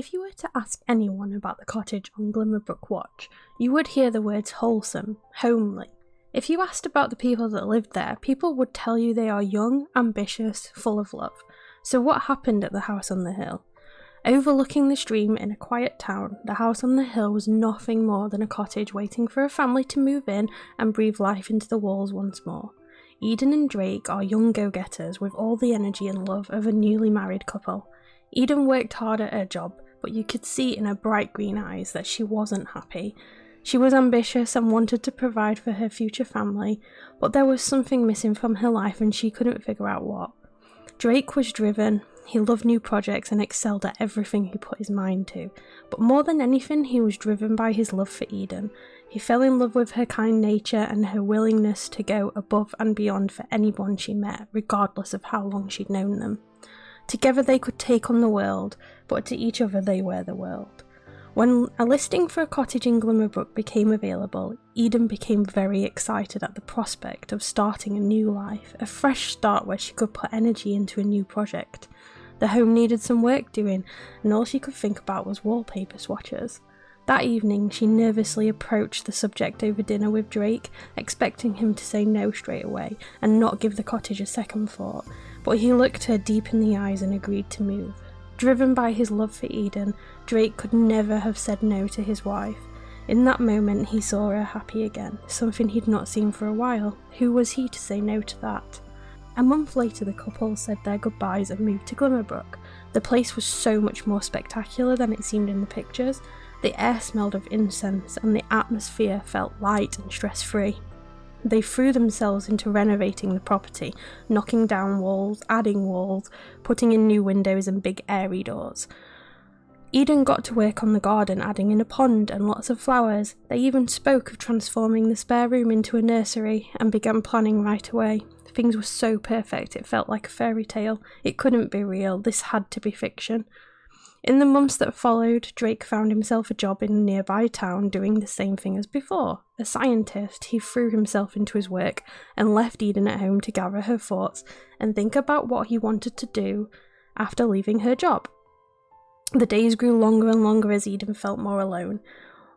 If you were to ask anyone about the cottage on Glimmerbrook Watch, you would hear the words wholesome, homely. If you asked about the people that lived there, people would tell you they are young, ambitious, full of love. So what happened at the house on the hill? Overlooking the stream in a quiet town, the house on the hill was nothing more than a cottage waiting for a family to move in and breathe life into the walls once more. Eden and Drake are young go-getters with all the energy and love of a newly married couple. Eden worked hard at her job, but you could see in her bright green eyes that she wasn't happy. She was ambitious and wanted to provide for her future family, but there was something missing from her life and she couldn't figure out what. Drake was driven, he loved new projects and excelled at everything he put his mind to, but more than anything he was driven by his love for Eden. He fell in love with her kind nature and her willingness to go above and beyond for anyone she met, regardless of how long she'd known them. Together they could take on the world, but to each other they were the world. When a listing for a cottage in Glimmerbrook became available, Eden became very excited at the prospect of starting a new life, a fresh start where she could put energy into a new project. The home needed some work doing, and all she could think about was wallpaper swatches. That evening, she nervously approached the subject over dinner with Drake, expecting him to say no straight away and not give the cottage a second thought, but he looked her deep in the eyes and agreed to move. Driven by his love for Eden, Drake could never have said no to his wife. In that moment, he saw her happy again, something he'd not seen for a while. Who was he to say no to that? A month later, the couple said their goodbyes and moved to Glimmerbrook. The place was so much more spectacular than it seemed in the pictures. The air smelled of incense and the atmosphere felt light and stress-free. They threw themselves into renovating the property, knocking down walls, adding walls, putting in new windows and big airy doors. Eden got to work on the garden, adding in a pond and lots of flowers. They even spoke of transforming the spare room into a nursery and began planning right away. Things were so perfect it felt like a fairy tale. It couldn't be real, this had to be fiction. In the months that followed, Drake found himself a job in a nearby town doing the same thing as before. A scientist, he threw himself into his work and left Eden at home to gather her thoughts and think about what he wanted to do after leaving her job. The days grew longer and longer as Eden felt more alone.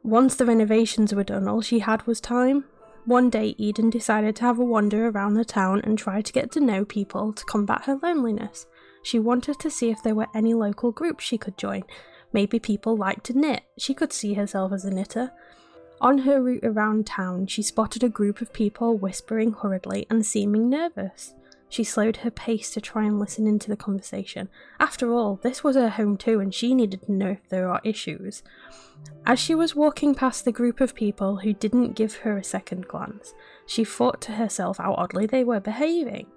Once the renovations were done, all she had was time. One day, Eden decided to have a wander around the town and try to get to know people to combat her loneliness. She wanted to see if there were any local groups she could join. Maybe people liked to knit. She could see herself as a knitter. On her route around town, she spotted a group of people whispering hurriedly and seeming nervous. She slowed her pace to try and listen into the conversation. After all, this was her home too, and she needed to know if there are issues. As she was walking past the group of people who didn't give her a second glance, she thought to herself how oddly they were behaving.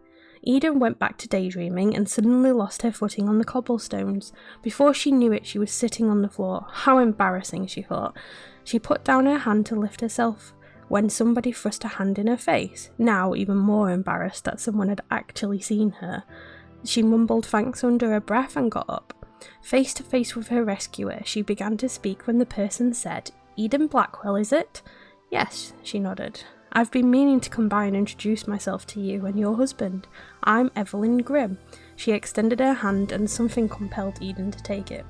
Eden went back to daydreaming and suddenly lost her footing on the cobblestones. Before she knew it, she was sitting on the floor. How embarrassing, she thought. She put down her hand to lift herself when somebody thrust a hand in her face. Now, even more embarrassed that someone had actually seen her, she mumbled thanks under her breath and got up. Face to face with her rescuer, she began to speak when the person said, "Eden Blackwell, is it?" "Yes," she nodded. "I've been meaning to come by and introduce myself to you and your husband. I'm Evelyn Grimm." She extended her hand and something compelled Eden to take it.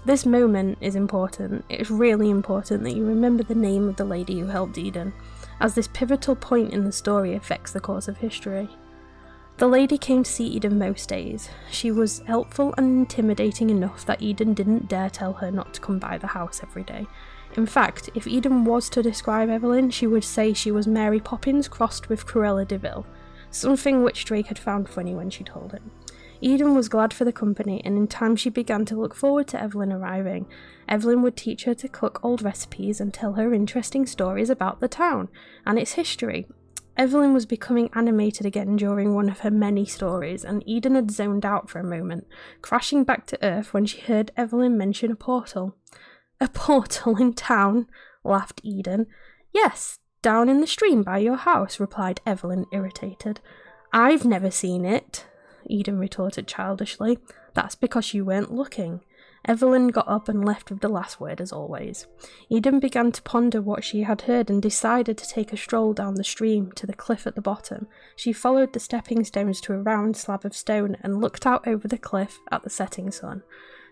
This moment is important. It's really important that you remember the name of the lady who helped Eden, as this pivotal point in the story affects the course of history. The lady came to see Eden most days. She was helpful and intimidating enough that Eden didn't dare tell her not to come by the house every day. In fact, if Eden was to describe Evelyn, she would say she was Mary Poppins crossed with Cruella de Vil, something which Drake had found funny when she told him. Eden was glad for the company, and in time she began to look forward to Evelyn arriving. Evelyn would teach her to cook old recipes and tell her interesting stories about the town and its history. Evelyn was becoming animated again during one of her many stories, and Eden had zoned out for a moment, crashing back to earth when she heard Evelyn mention a portal. "A portal in town?" laughed Eden. "Yes, down in the stream by your house," replied Evelyn, irritated. "I've never seen it," Eden retorted childishly. "That's because you weren't looking." Evelyn got up and left with the last word as always. Eden began to ponder what she had heard and decided to take a stroll down the stream to the cliff at the bottom. She followed the stepping stones to a round slab of stone and looked out over the cliff at the setting sun.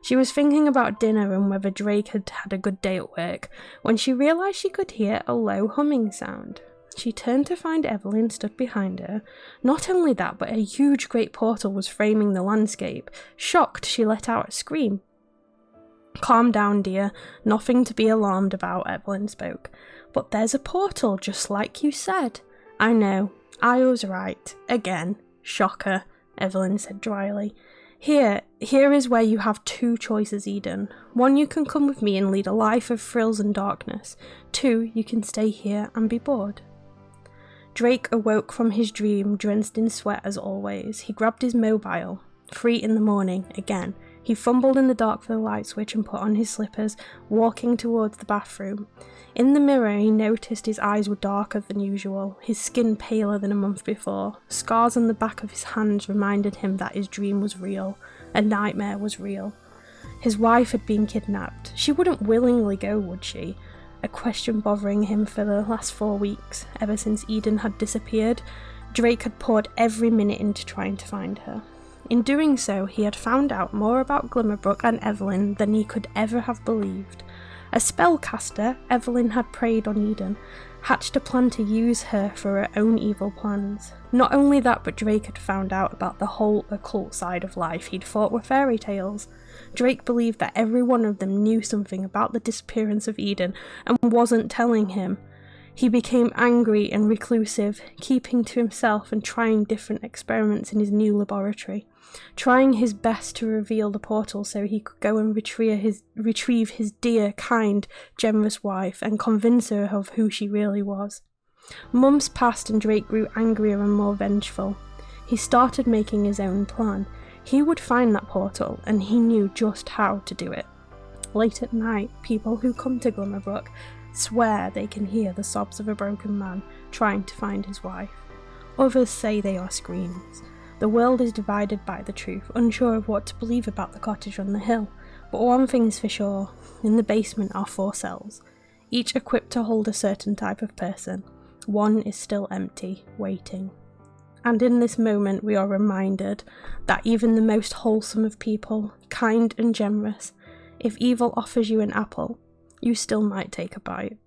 She was thinking about dinner and whether Drake had had a good day at work when she realised she could hear a low humming sound. She turned to find Evelyn stood behind her. Not only that, but a huge great portal was framing the landscape. Shocked, she let out a scream. "Calm down, dear. Nothing to be alarmed about," Evelyn spoke. "But there's a portal, just like you said." "I know. I was right. Again. Shocker," Evelyn said dryly. Here is where you have two choices, Eden. One, you can come with me and lead a life of thrills and darkness. 2, you can stay here and be bored." Drake awoke from his dream, drenched in sweat as always. He grabbed his mobile. 3 in the morning, again. He fumbled in the dark for the light switch and put on his slippers, walking towards the bathroom. In the mirror, he noticed his eyes were darker than usual, his skin paler than a month before. Scars on the back of his hands reminded him that his dream was real. A nightmare was real. His wife had been kidnapped. She wouldn't willingly go, would she? A question bothering him for the last 4 weeks, ever since Eden had disappeared. Drake had poured every minute into trying to find her. In doing so, he had found out more about Glimmerbrook and Evelyn than he could ever have believed. A spellcaster, Evelyn had preyed on Eden, hatched a plan to use her for her own evil plans. Not only that, but Drake had found out about the whole occult side of life he'd thought were fairy tales. Drake believed that every one of them knew something about the disappearance of Eden and wasn't telling him. He became angry and reclusive, keeping to himself and trying different experiments in his new laboratory, trying his best to reveal the portal so he could go and retrieve his dear, kind, generous wife and convince her of who she really was. Months passed and Drake grew angrier and more vengeful. He started making his own plan. He would find that portal, and he knew just how to do it. Late at night, people who come to Glimmerbrook swear they can hear the sobs of a broken man trying to find his wife. Others say they are screams. The world is divided by the truth, unsure of what to believe about the cottage on the hill. But one thing's for sure, in the basement are 4 cells, each equipped to hold a certain type of person. One is still empty, waiting. And in this moment we are reminded that even the most wholesome of people, kind and generous, if evil offers you an apple, you still might take a bite.